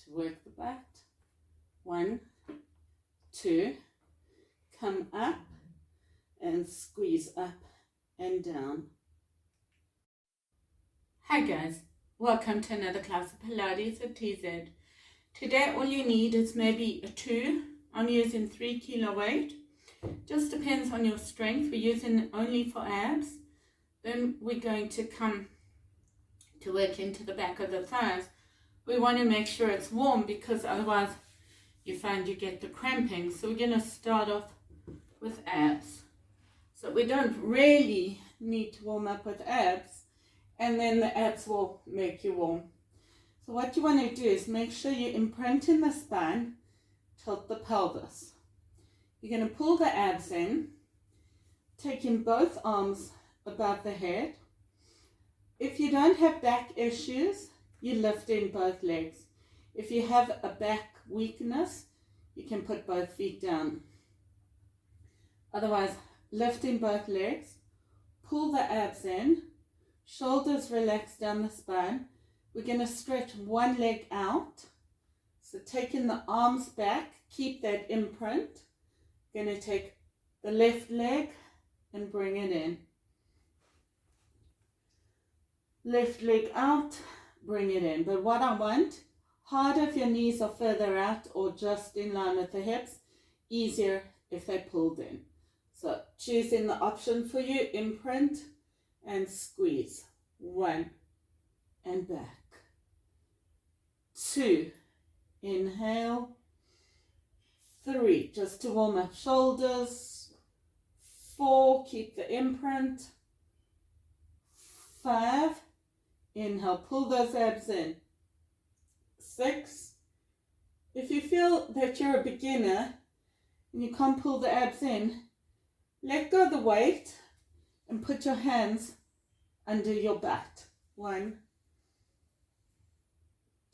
to work the butt. 1, 2, come up and squeeze up and down. Hi guys, welcome to another class of Pilates at TZ. Today all you need is maybe a 2. I'm using 3 kilo weight. Just depends on your strength. We're using only for abs. Then we're going to come to work into the back of the thighs. We want to make sure it's warm because otherwise you find you get the cramping. So we're going to start off with abs. So we don't really need to warm up with abs, and then the abs will make you warm. So what you want to do is make sure you imprint in the spine, tilt the pelvis. You're going to pull the abs in, taking both arms above the head. If you don't have back issues, you lift in both legs. If you have a back weakness, you can put both feet down. Otherwise, lift in both legs, pull the abs in, shoulders relax down the spine. We're going to stretch one leg out. So taking the arms back, keep that imprint. Going to take the left leg and bring it in. Left leg out, bring it in. But what I want, harder if your knees are further out or just in line with the hips, easier if they're pulled in. So choosing the option for you, imprint and squeeze. 1 and back. 2, inhale. 3, just to warm up shoulders. 4, keep the imprint. 5, inhale, pull those abs in. 6, if you feel that you're a beginner and you can't pull the abs in, let go of the weight and put your hands under your butt. 1,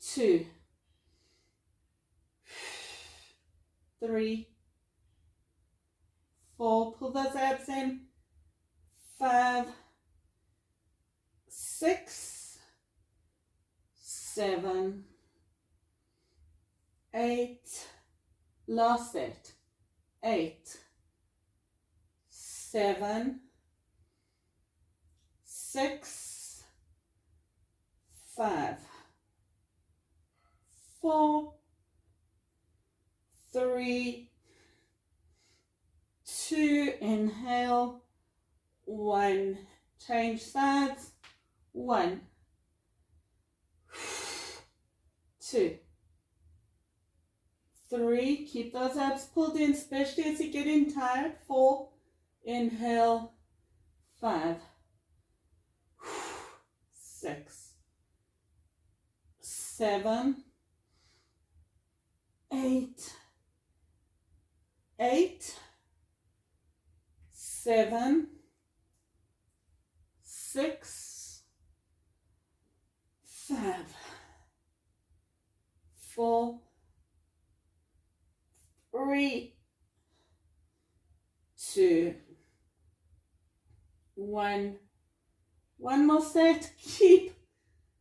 2, 3, 4, pull those abs in. 5, 6, 7, 8, last set. 8, 7, 6, 5, 4, 3, 2, inhale. 1, change sides. 1, 2, 3, keep those abs pulled in, especially as you're getting tired. 4, inhale. 5, 6, 7, 8, 7, 6, 5, 4, 3, 2, 1. One more set. Keep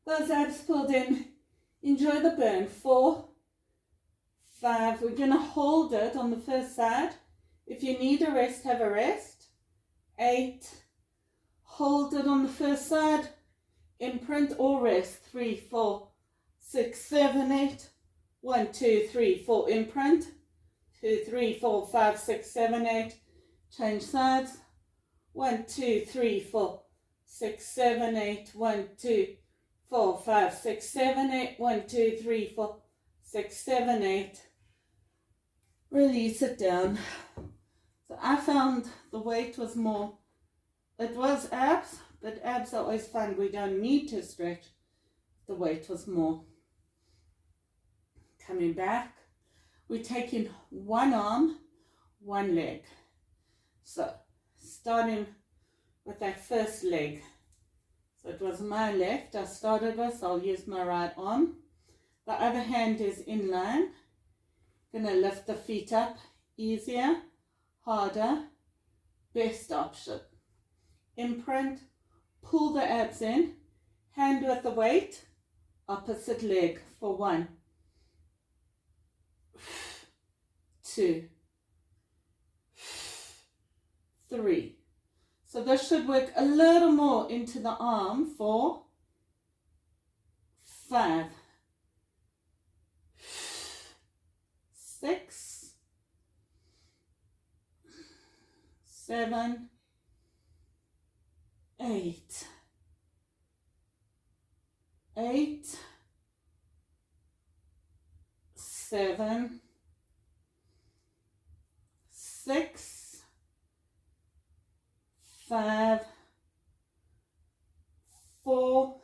those abs pulled in. Enjoy the burn. 4, 5. We're going to hold it on the first side. If you need a rest, have a rest. 8. Hold it on the first side. Imprint or rest. 3, 4, 6, 7, 8. 1, 2, 3, 4. Imprint. 2, 3, 4, 5, 6, 7, 8. Change sides. 1, 2, 3, 4, 6, 7, 8. 1, 2, 4, 5, 6, 7, 8. 1, 2, 3, 4, 6, 7, 8. Release it down. So I found the weight was more, it was abs, but abs are always fun. We don't need to stretch. The weight was more. Coming back, we're taking one arm, one leg. So starting with that first leg. So it was my left I started with, so I'll use my right arm. The other hand is in line. Gonna lift the feet up, easier, harder, best option. Imprint, pull the abs in, hand with the weight, opposite leg for 1, 2, 3. So this should work a little more into the arm. 4, 5, 6, 7, 8, 7, 6, 5, 4,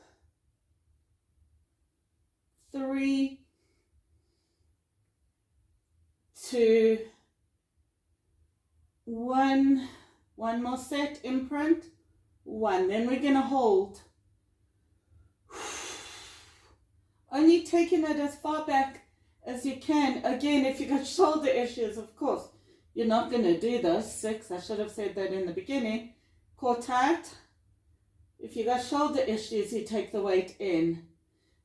3, 2, 1. One more set, imprint. 1. Then we're going to hold. Only taking it as far back as you can. Again, if you've got shoulder issues, of course, you're not going to do this. 6, I should have said that in the beginning. Core tight. If you've got shoulder issues, you take the weight in.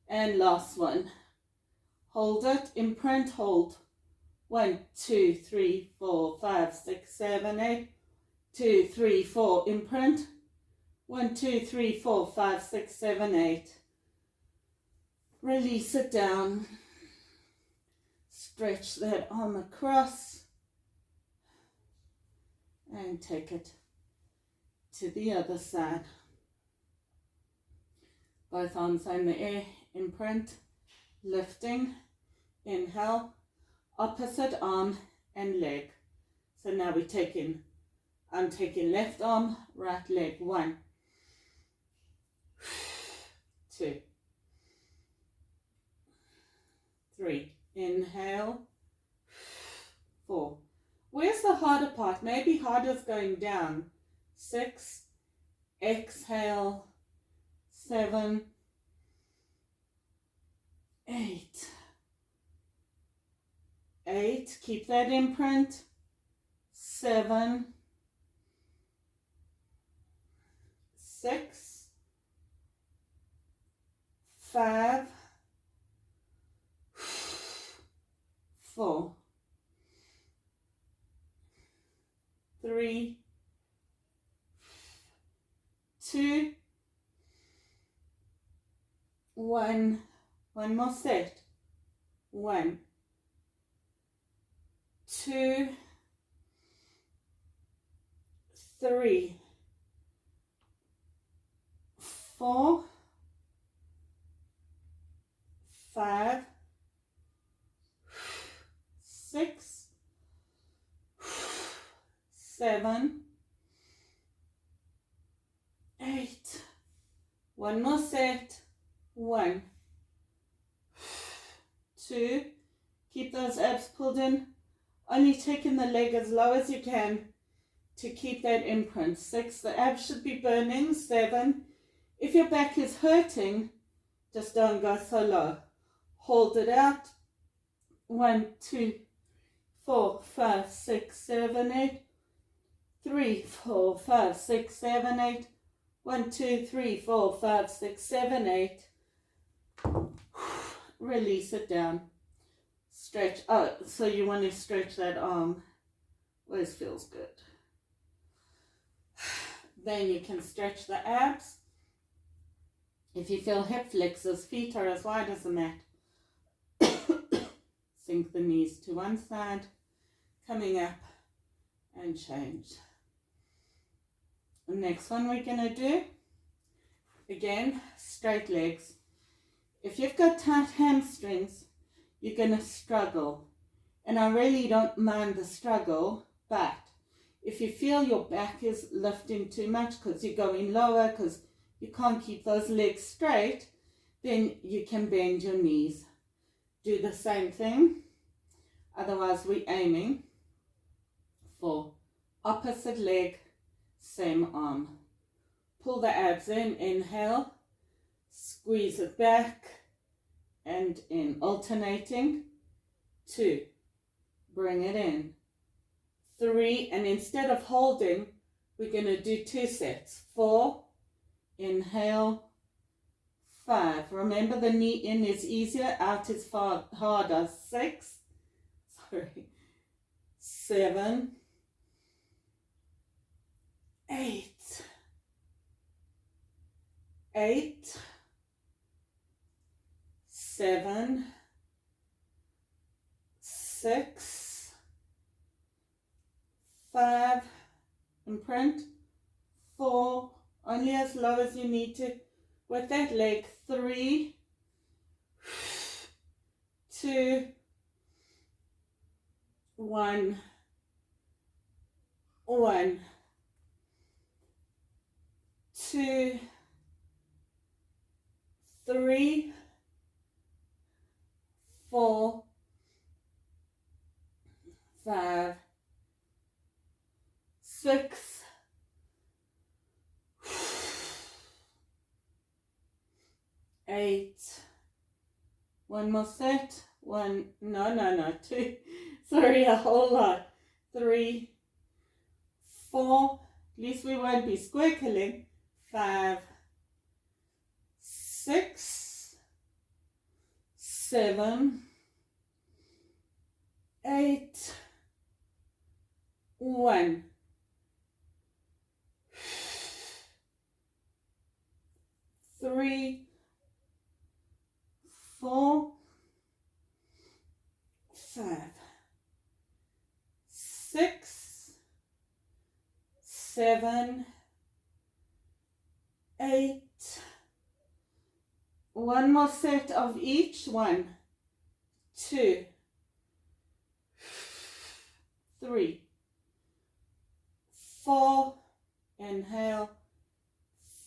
And last one. Hold it, imprint, hold. 1, 2, 3, 4, 5, 6, 7, 8. 2, 3, 4, imprint. 1, 2, 3, 4, 5, 6, 7, 8. Release it down. Stretch that arm across. And take it to the other side. Both arms are in the air. Imprint. Lifting. Inhale. Opposite arm and leg. So now we're taking, I'm taking left arm, right leg. 1, 2, 3. Inhale. 4. Where's the harder part? Maybe harder's going down. 6. Exhale. 7. 8. 8. Keep that imprint. 7. 6. 5. 4. 3. 2. 1. One more set. 1, 2, 3, 4, 5, 6, 7, 8. One more set. 1, 2. Keep those abs pulled in. Only taking the leg as low as you can to keep that imprint. 6. The abs should be burning. 7. If your back is hurting, just don't go so low. Hold it out. 1, 2, 4, 5, 6, 7, 8. 3, 4, 5, 6, 7, 8. 1, 2, 3, 4, 5, 6, 7, 8. Release it down. Stretch. Oh, so you want to stretch that arm. Always feels good. Then you can stretch the abs. If you feel hip flexors, feet are as wide as the mat. Sink the knees to one side, coming up and change. The next one we're going to do, again, straight legs. If you've got tight hamstrings, you're going to struggle. And I really don't mind the struggle, but if you feel your back is lifting too much because you're going lower, because you can't keep those legs straight, then you can bend your knees. Do the same thing. Otherwise, we're aiming for opposite leg, same arm. Pull the abs in, inhale, squeeze it back and in, alternating. 2, bring it in. 3, and instead of holding, we're going to do 2 sets. 4, inhale. 5, remember the knee in is easier, out is far harder. 6, sorry, 7, 8, 8, 7, 6, 5, imprint, 4, only as low as you need to with that leg, 3, 2, 1, 1, 2, 3, 4, 5, 6, 8, one more set, 1, no, 2, sorry, a whole lot, 3, 4, at least we won't be squircling, 5, 6, 7, 8, 1, 3, 4, 5, 6, 7, 8, one more set of each, 1, 2, 3, 4, inhale,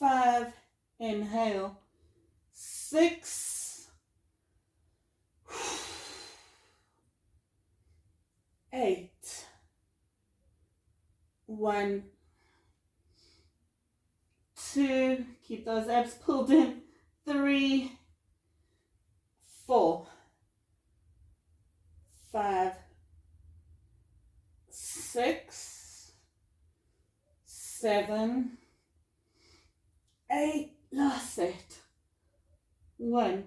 5, inhale, 6, 8, 1, 2, keep those abs pulled in, 3, 4, 5, 6, 7, 8, last set, 1,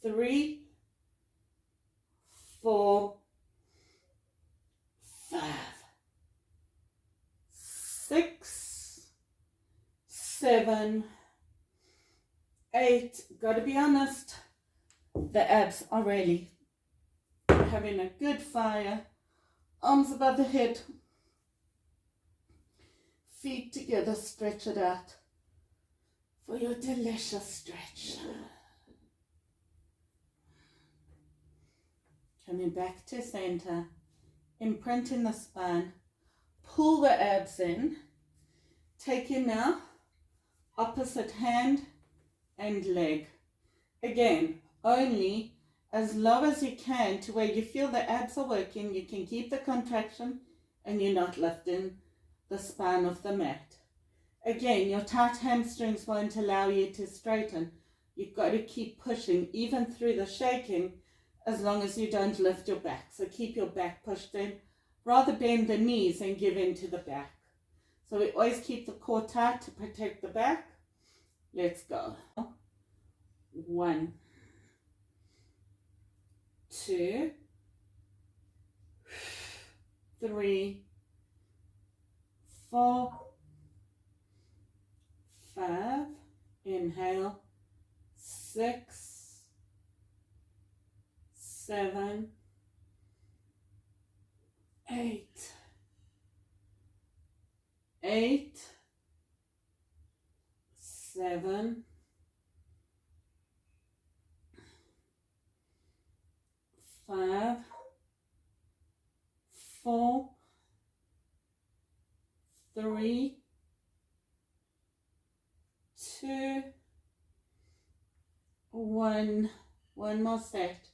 3, 4, 5, 6, 7, 8, gotta be honest, the abs are really having a good fire, arms above the head, feet together, stretch it out for your delicious stretch. Coming back to center, imprinting the spine, pull the abs in, taking now opposite hand and leg. Again, only as low as you can to where you feel the abs are working. You can keep the contraction and you're not lifting the spine off the mat. Again, your tight hamstrings won't allow you to straighten. You've got to keep pushing even through the shaking as long as you don't lift your back. So keep your back pushed in. Rather bend the knees and give in to the back. So we always keep the core tight to protect the back. Let's go. 1, 2, 3, 4, 5, inhale, 6, 7, 8, 8, 7, 5, 4, 3, 2, 1. One more set.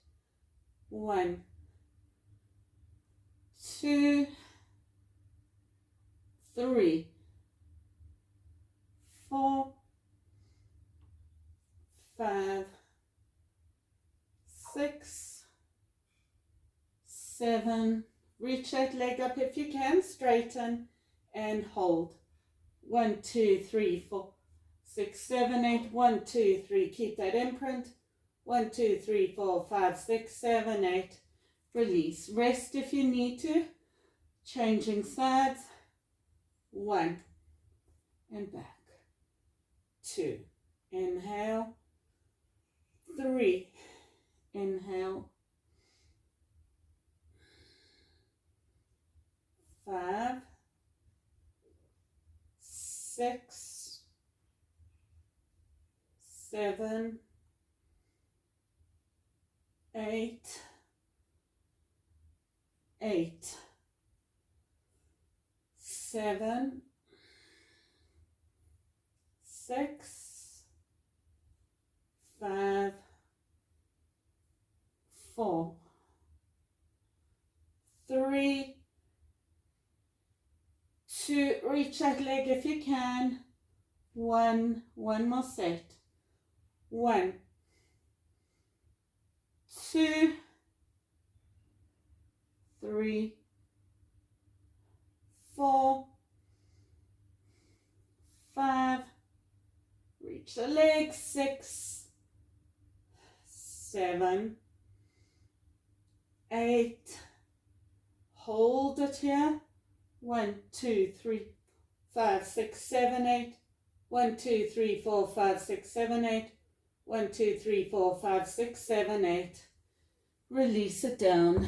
1, 2, 3, 4, 5, 6, 7. Reach that leg up if you can, straighten and hold. 1, 2, 3, 4, 6, 7, 8. 1, 2, 3. Keep that imprint. 1, 2, 3, 4, 5, 6, 7, 8. Release. Rest if you need to. Changing sides. 1 and back. 2. Inhale. 3. Inhale. 5, 6, 7, 8, 7, 6, 5, 4, 3, 2, reach that leg if you can. 1 more set. 1, 2, 3, 4, 5, reach the leg. 6, 7, 8, hold it here. 1, 2, 3, 5, 6, 7, 8. 1, 2, 3, 4, 5, 6, 7, 8. 1, 2, 3, 4, 5, 6, 7, 8. Release it down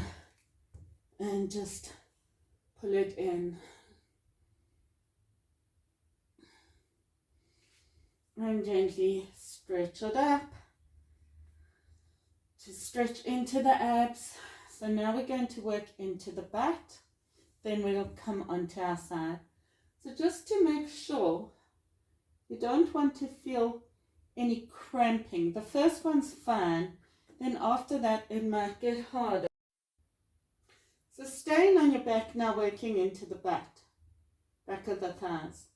and just pull it in. And gently stretch it up to stretch into the abs. So now we're going to work into the butt. Then we'll come onto our side. So just to make sure you don't want to feel any cramping. The first one's fine. Then after that it might get harder. So staying on your back now, working into the butt, back of the thighs.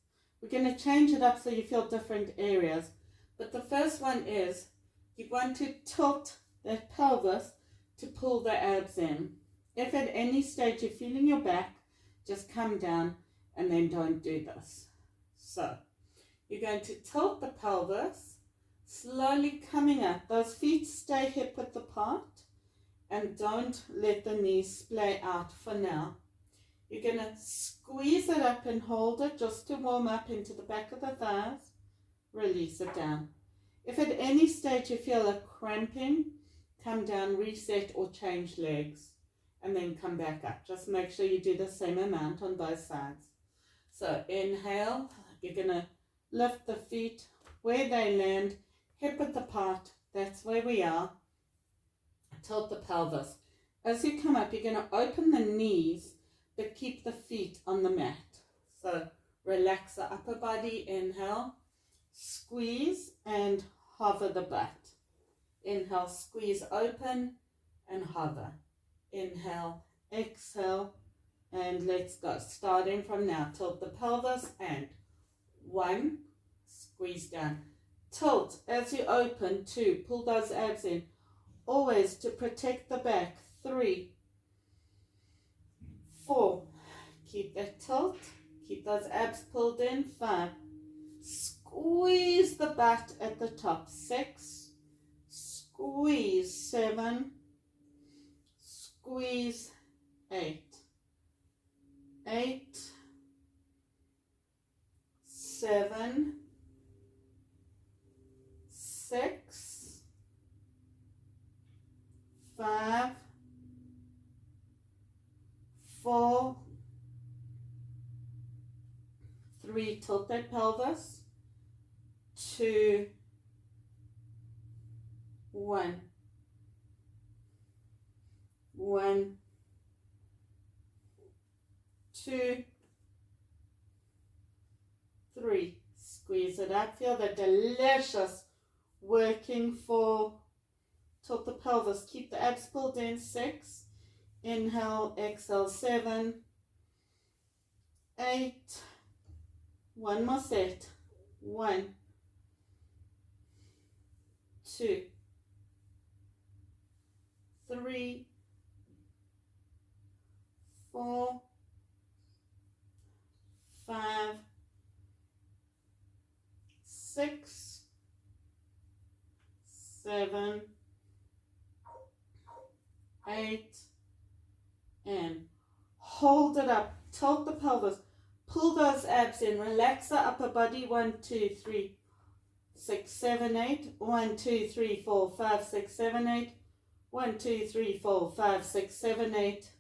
We're going to change it up so you feel different areas. But the first one is you want to tilt that pelvis to pull the abs in. If at any stage you're feeling your back, just come down and then don't do this. So you're going to tilt the pelvis, slowly coming up. Those feet stay hip width apart and don't let the knees splay out for now. You're going to squeeze it up and hold it just to warm up into the back of the thighs. Release it down. If at any stage you feel a cramping, come down, reset or change legs and then come back up. Just make sure you do the same amount on both sides. So inhale, you're going to lift the feet where they land, hip width apart. That's where we are. Tilt the pelvis. As you come up, you're going to open the knees but keep the feet on the mat. So relax the upper body. Inhale, squeeze and hover the butt. Inhale, squeeze open and hover. Inhale, exhale, and let's go. Starting from now, tilt the pelvis and 1, squeeze down. Tilt as you open. 2, pull those abs in. Always to protect the back. 3, 4, keep that tilt. Keep those abs pulled in. 5, squeeze the butt at the top. 6, squeeze. 7, squeeze. 8, 7, 6, 5, 4, 3, tilt that pelvis. 2, 1, 2, 3, squeeze it up. Feel the delicious working for tilt the pelvis. Keep the abs pulled in. 6, inhale, exhale. 7, 8, 1 more set. 1, 2, 3, 4, 5, 6, 7, 8, and hold it up. Tilt the pelvis. Pull those abs in. Relax the upper body. 1, 2, 3, 6, 7, 8. 1, 2, 3, 4, 5, 6, 7, 8. 1, 2, 3, 4, 5, 6, 7, 8.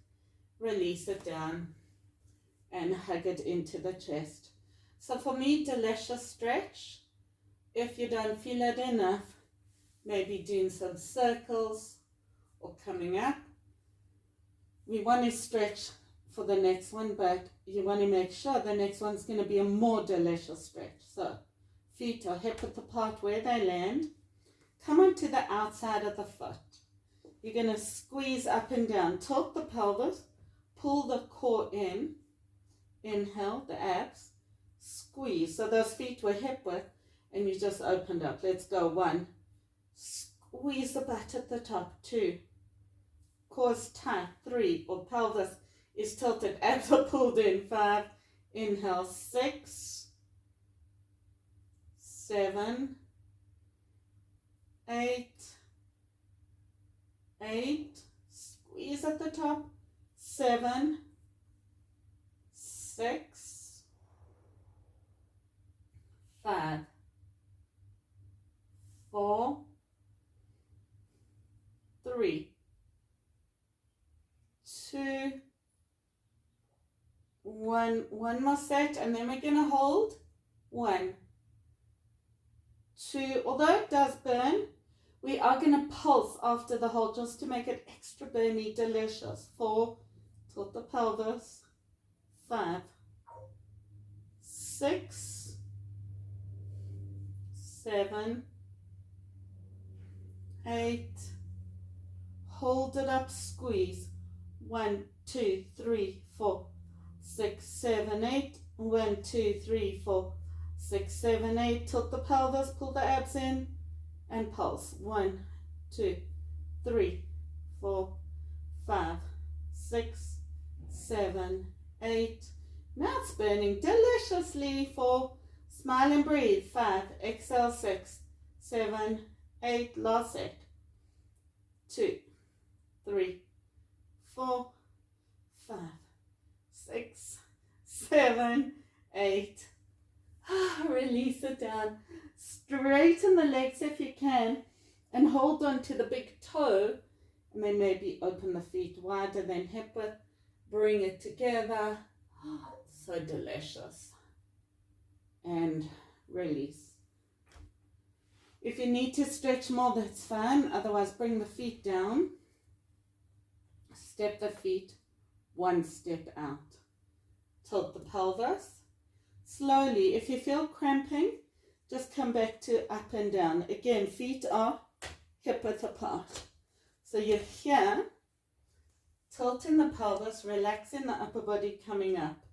Release it down and hug it into the chest. So for me, delicious stretch. If you don't feel it enough, maybe doing some circles or coming up. We want to stretch for the next one, but you want to make sure the next one's going to be a more delicious stretch. So feet are hip width apart where they land. Come onto the outside of the foot. You're going to squeeze up and down. Tilt the pelvis. Pull the core in. Inhale, the abs. Squeeze. So those feet were hip width and you just opened up. Let's go. 1. Squeeze the butt at the top. 2. Core is tight. 3. Or pelvis is tilted. Abs are pulled in. 5. Inhale. 6. 7. 8. 8. Squeeze at the top. 7. 6. 5. 4. 3. 2. 1. One more set, and then we're going to hold. 1. 2. Although it does burn, we are going to pulse after the hold just to make it extra burny, delicious. 4. Tilt the pelvis. 5. 6. 7. 8. Hold it up, squeeze. 1, 2, 3, 4, 6, 7, 8. 1, 2, 3, 4, 6, 7, 8. Tilt the pelvis, pull the abs in, and pulse. 1, 2, 3, 4, 5, 6, 7, 8. Now it's burning deliciously. 4. Smile and breathe. 5. Exhale. 6, 7, 8. Last set. 2, 3, 4, 5, 6, 7, 8. Release it down. Straighten the legs if you can and hold on to the big toe, and then maybe open the feet wider than hip width. Bring it together. So delicious. And release. If you need to stretch more, that's fine. Otherwise, bring the feet down. Step the feet 1 step out. Tilt the pelvis. Slowly, if you feel cramping, just come back to up and down. Again, feet are hip width apart. So you're here, tilting the pelvis, relaxing the upper body coming up.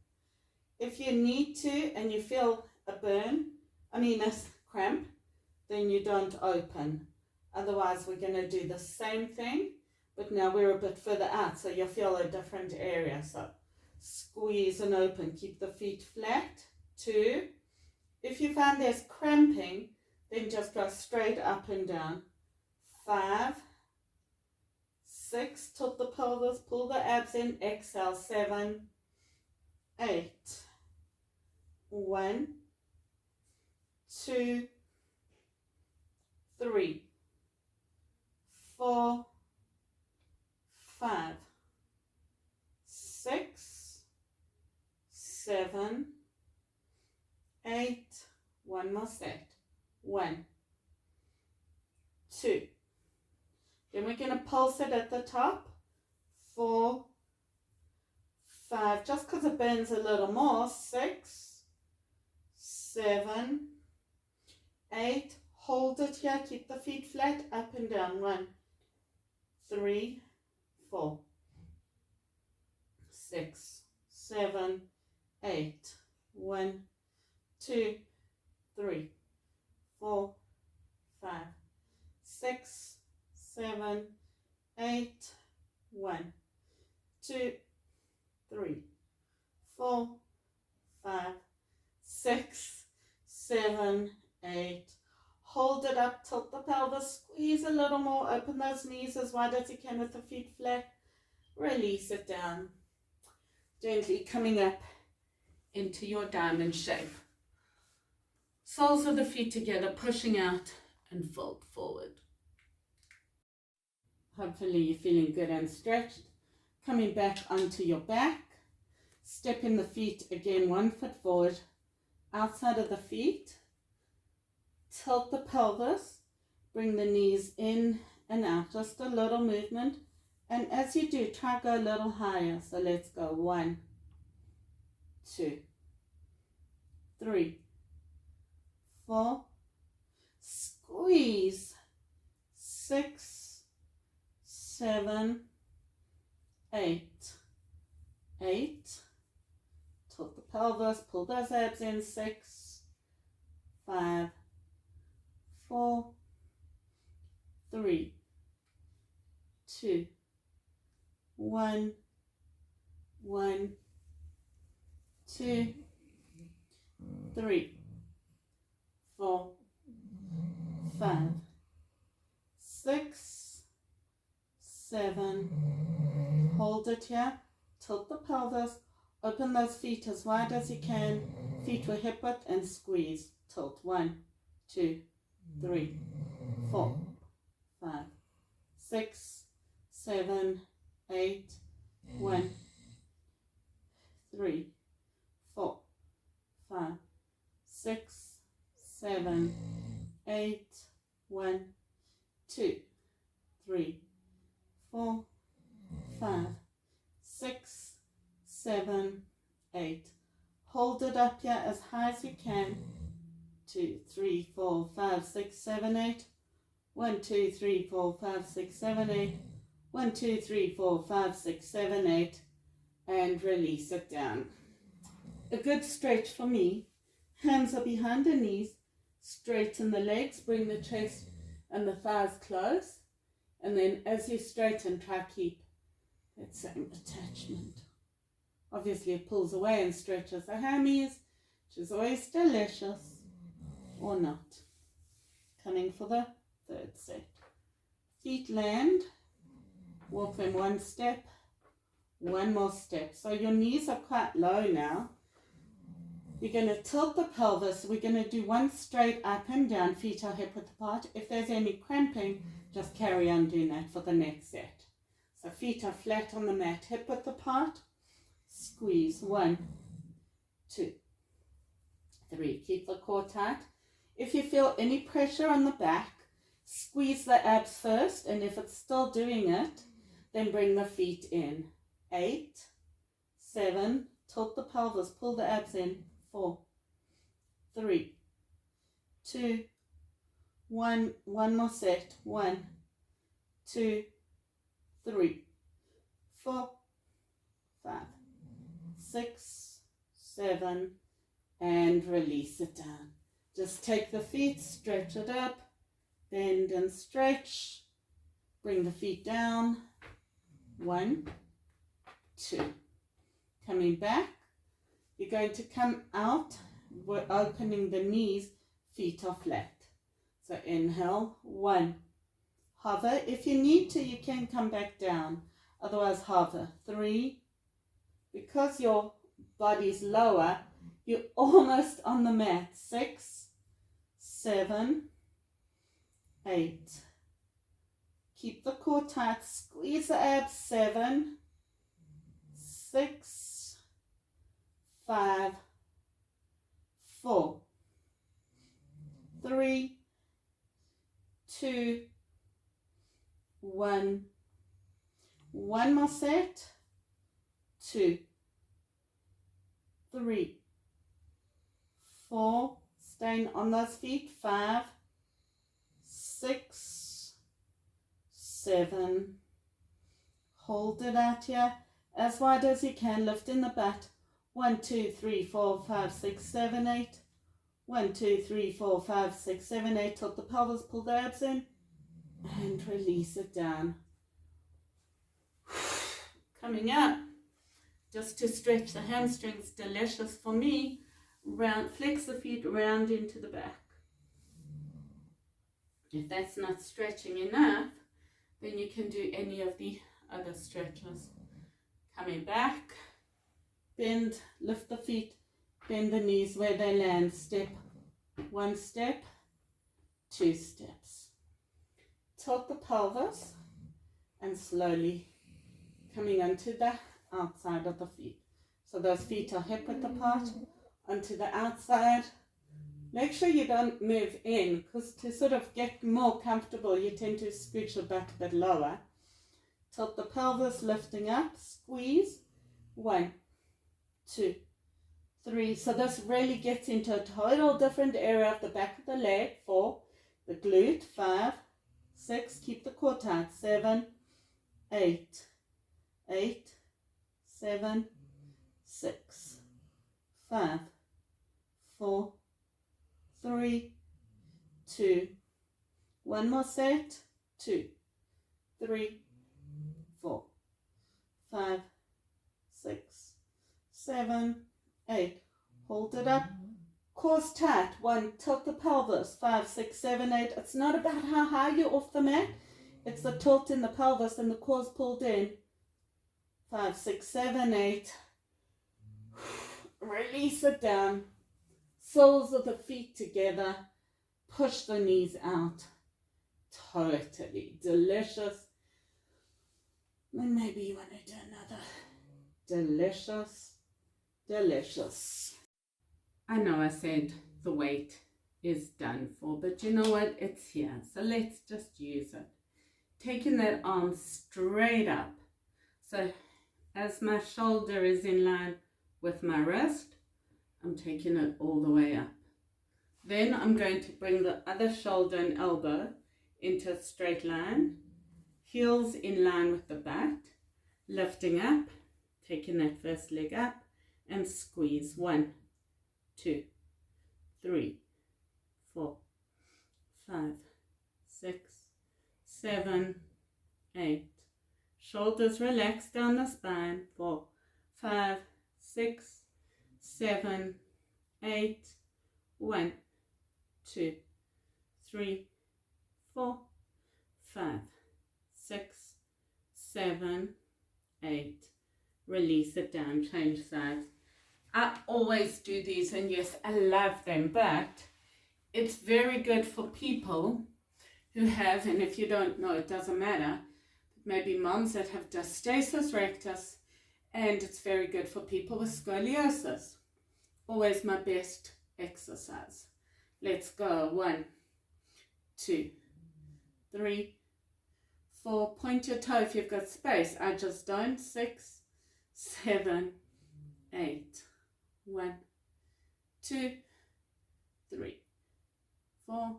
If you need to and you feel a cramp, then you don't open. Otherwise, we're going to do the same thing, but now we're a bit further out, so you'll feel a different area. So squeeze and open. Keep the feet flat. 2. If you find there's cramping, then just go straight up and down. 5. 6. Tilt the pelvis. Pull the abs in. Exhale. 7. 8. 1. 2. 3. 4. 5. 6. 7. 8. One more set. 1. 2. Then we're going to pulse it at the top. 4. 5. Just because it burns a little more. 6. 7. 8. Hold it here. Keep the feet flat. Up and down. 1. 3. 4. 6. 7. 8. 1. 2, 3, 4, 5, 6, 7, 8. 1, 2, 3, 4, 5, 6, 7, 8. hold it up, tilt the pelvis, squeeze a little more, open those knees as wide as you can with the feet flat, release it down, gently coming up into your diamond shape. Soles of the feet together, pushing out and fold forward. Hopefully you're feeling good and stretched. Coming back onto your back, stepping the feet again 1 foot forward, outside of the feet, tilt the pelvis, bring the knees in and out, just a little movement. And as you do, try to go a little higher. So let's go 1, 2, 3, 4, squeeze, 6, 7, 8, 8, tilt the pelvis, pull those abs in, 6, 5, 4, 3, 2, 1, 1, 2, 3, 4, 5, 6, 7, hold it here, tilt the pelvis, open those feet as wide as you can, feet were hip width, and squeeze, tilt, 1, 2, 3, 4, 5, 6, 7, 8, 1, 3, 4, 5, 6, 7, 8, 1, 2, 3, 4, 5, 6, 7, 8. Hold it up here as high as you can. 2, 3, 4, 5, 6, 7, 8. 1, 2, 3, 4, 5, 6, 7, 8. 1, 2, 3, 4, 5, 6, 7, 8. And release it down. A good stretch for me. Hands are behind the knees. Straighten the legs. Bring the chest and the thighs close. And then as you straighten, try to keep that same attachment. Obviously it pulls away and stretches the hammies, which is always delicious, or not. Coming for the third set. Feet land, walk them 1 step, 1 more step. So your knees are quite low now. You're going to tilt the pelvis. We're going to do 1 straight up and down, feet are hip width apart. If there's any cramping, just carry on doing that for the next set. So feet are flat on the mat, hip width apart. Squeeze, 1, 2, 3. Keep the core tight. If you feel any pressure on the back, squeeze the abs first, and if it's still doing it, then bring the feet in. 8, 7, tilt the pelvis, pull the abs in. 4, 3, 2, 1. 1 more set. 1, 2, 3, 4, 5, 6, 7, and release it down. Just take the feet, stretch it up, bend and stretch, bring the feet down. 1, 2. Coming back, you're going to come out, we're opening the knees, feet are flat. So inhale, 1. Hover. If you need to, you can come back down. Otherwise, hover. 3. Because your body's lower, you're almost on the mat. 6, 7, 8. Keep the core tight. Squeeze the abs. 7, 6, 5, 4, 3, 2, 1. 1 more set. 2, 3, 4. Staying on those feet. 5, 6, 7. Hold it out here as wide as you can. Lift in the butt. 1, 2, 3, 4, 5, 6, 7, 8. 1, 2, 3, 4, 5, 6, 7, 8. Tilt the pelvis, pull the abs in, and release it down. Coming up, just to stretch the hamstrings, delicious for me. Round, flex the feet round into the back. If that's not stretching enough, then you can do any of the other stretches. Coming back, bend, lift the feet, bend the knees where they land, step, 1 step, 2 steps. Tilt the pelvis and slowly coming onto the outside of the feet. So those feet are hip width apart, onto the outside. Make sure you don't move in, because to sort of get more comfortable, you tend to scooch your back a bit lower. Tilt the pelvis, lifting up, squeeze. 1, 2, 3. So this really gets into a total different area of the back of the leg. 4, the glute. 5, 6, keep the core tight. 7, 8, 8, 7, 6, 5, 4, 3, 2, 1 more set. 2, 3, 4, 5, 6, 7, 8. Hold it up. Core's tight. 1, tilt the pelvis. 5, 6, 7, 8. It's not about how high you're off the mat. It's the tilt in the pelvis and the core's pulled in. 5, 6, 7, 8. Release it down. Soles of the feet together. Push the knees out. Totally delicious. And maybe you want to do another. Delicious, delicious. I know I said the weight is done for, but you know what? It's here. So let's just use it. Taking that arm straight up. So as my shoulder is in line with my wrist, I'm taking it all the way up. Then I'm going to bring the other shoulder and elbow into a straight line. Heels in line with the butt. Lifting up, taking that first leg up and squeeze. 1, 2, 3, 4, 5, 6, 7, 8. Shoulders relax down the spine. 4, 5, 6, 7, 8. 1, 2, 3, 4, 5, 6, 7, 8. Release it down, change sides. I always do these, and yes, I love them, but it's very good for people who have, and if you don't know, it doesn't matter, maybe moms that have diastasis rectus, and it's very good for people with scoliosis. Always my best exercise. Let's go. 1, 2, 3, 4. Point your toe if you've got space. I just don't. 6, 7, 8. 1, 2, 3, 4,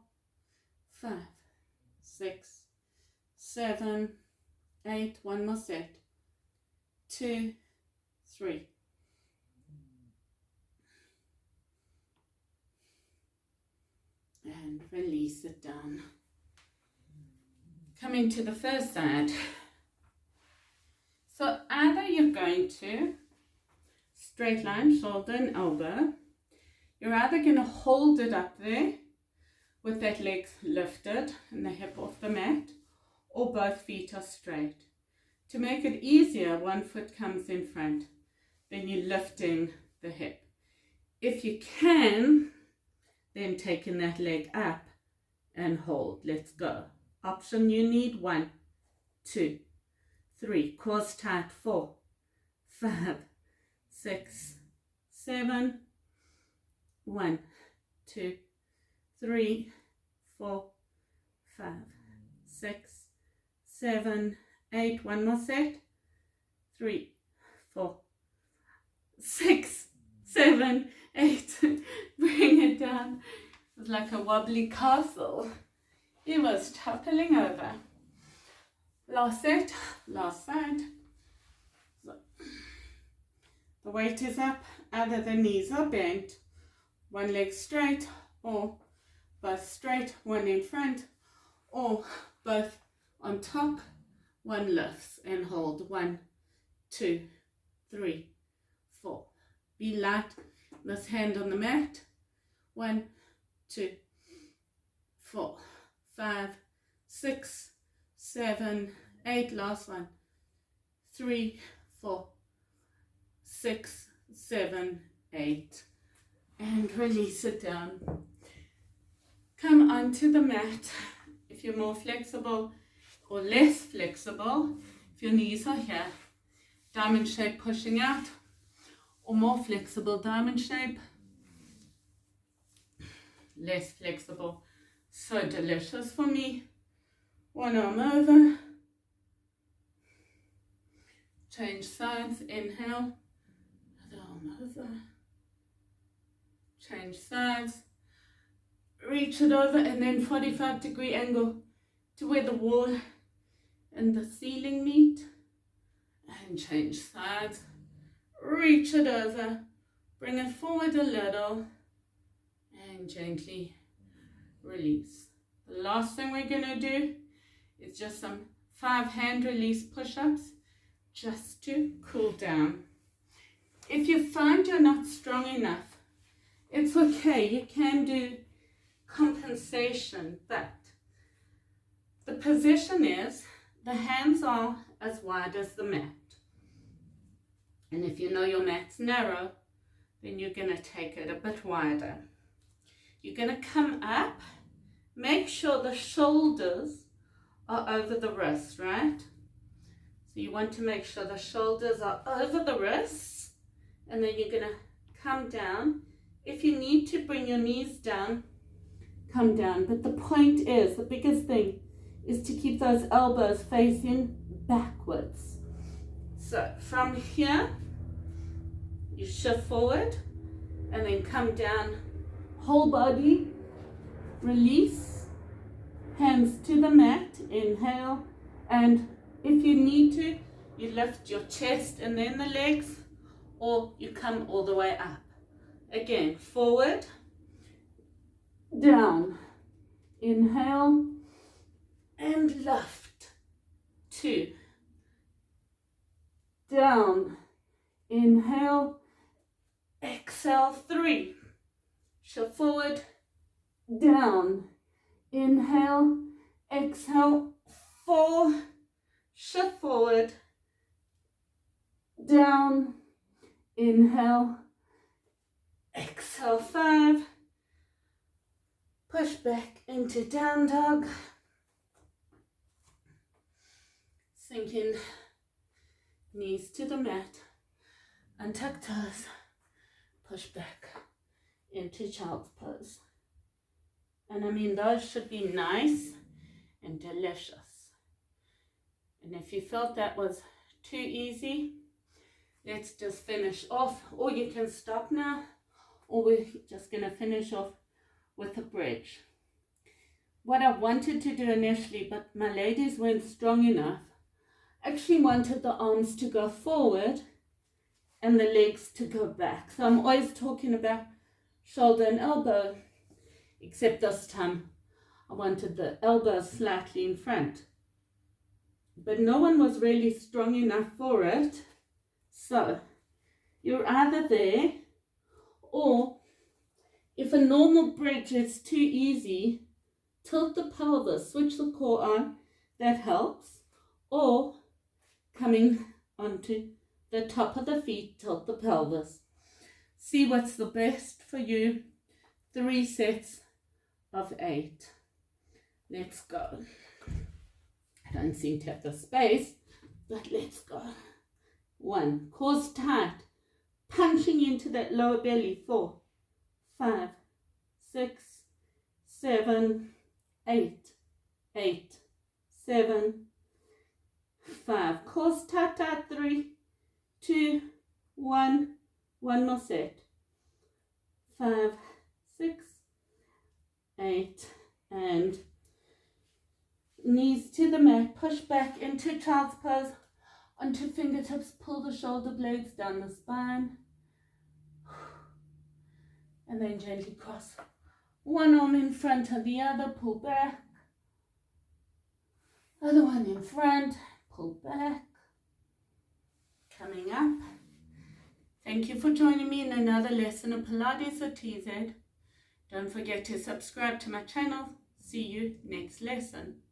5, 6, 7, 8. 1 more set. 2, 3. And release it down. Coming to the first side. So either you're going to straight line, shoulder and elbow. You're either going to hold it up there with that leg lifted and the hip off the mat, or both feet are straight. To make it easier, 1 foot comes in front, then you're lifting the hip. If you can, then taking that leg up and hold. Let's go. Option you need. 1, 2, 3. Core's tight. 4, 5, 6, 7. 1, 2, 3, 4, 5, 6, 7, 8. 1 more set. 3, 4, 6, 7, 8. Bring it down. It was like a wobbly castle. It was toppling over. Last set, last side. So, the weight is up. Either the knees are bent, 1 leg straight, or both straight, 1 in front, or both on top, 1 lifts and hold. 1, 2, 3, 4. Be light. This hand on the mat. 1, 2, 4, 5, 6, 7, 8. Last one. 3, 4, 6, 7, 8. And release it down. Come onto the mat. If you're more flexible or less flexible, if your knees are here, diamond shape pushing out, or more flexible diamond shape, less flexible. So delicious for me. One arm over. Change sides. Inhale. Other arm over. Change sides. Reach it over and then 45-degree angle to where the wall and the ceiling meet. And change sides. Reach it over. Bring it forward a little. And gently release. The last thing we're going to do is just some 5 hand release push-ups just to cool down. If you find you're not strong enough, it's okay. You can do compensation, but the position is the hands are as wide as the mat. And if you know your mat's narrow, then you're going to take it a bit wider. You're going to come up. Make sure the shoulders are over the wrists, right? So you want to make sure the shoulders are over the wrists, and then you're going to come down. If you need to bring your knees down, come down. But the point is, the biggest thing is to keep those elbows facing backwards. So from here, you shift forward and then come down, whole body, release, hands to the mat, inhale, and if you need to, you lift your chest and then the legs, or you come all the way up. Again, forward, down, inhale, and lift, 2, down, inhale, exhale, 3, shift forward, down, inhale, exhale, 4, shift forward, down, inhale, exhale, 5, push back into down dog, sink in, knees to the mat, untuck toes, push back into child's pose. And I mean, those should be nice and delicious. And if you felt that was too easy, let's just finish off, or you can stop now, or we're just going to finish off with a bridge. What I wanted to do initially, but my ladies weren't strong enough, actually wanted the arms to go forward and the legs to go back. So I'm always talking about shoulder and elbow, except this time I wanted the elbows slightly in front. But no one was really strong enough for it. So you're either there, or if a normal bridge is too easy, tilt the pelvis, switch the core on, that helps. Or coming onto the top of the feet, tilt the pelvis. See what's the best for you. 3 sets of 8. Let's go. I don't seem to have the space, but let's go. 1, core's tight, punching into that lower belly. 4, 5, 6, 7, 8, 8, 7, 5. Core's tight, tight. 3, 2, 1. One more set. 5, 6, 8, and knees to the mat. Push back into child's pose. Onto fingertips, pull the shoulder blades down the spine. And then gently cross one arm in front of the other, pull back. Other one in front, pull back. Coming up. Thank you for joining me in another lesson of Pilates or TZ. Don't forget to subscribe to my channel, See you next lesson.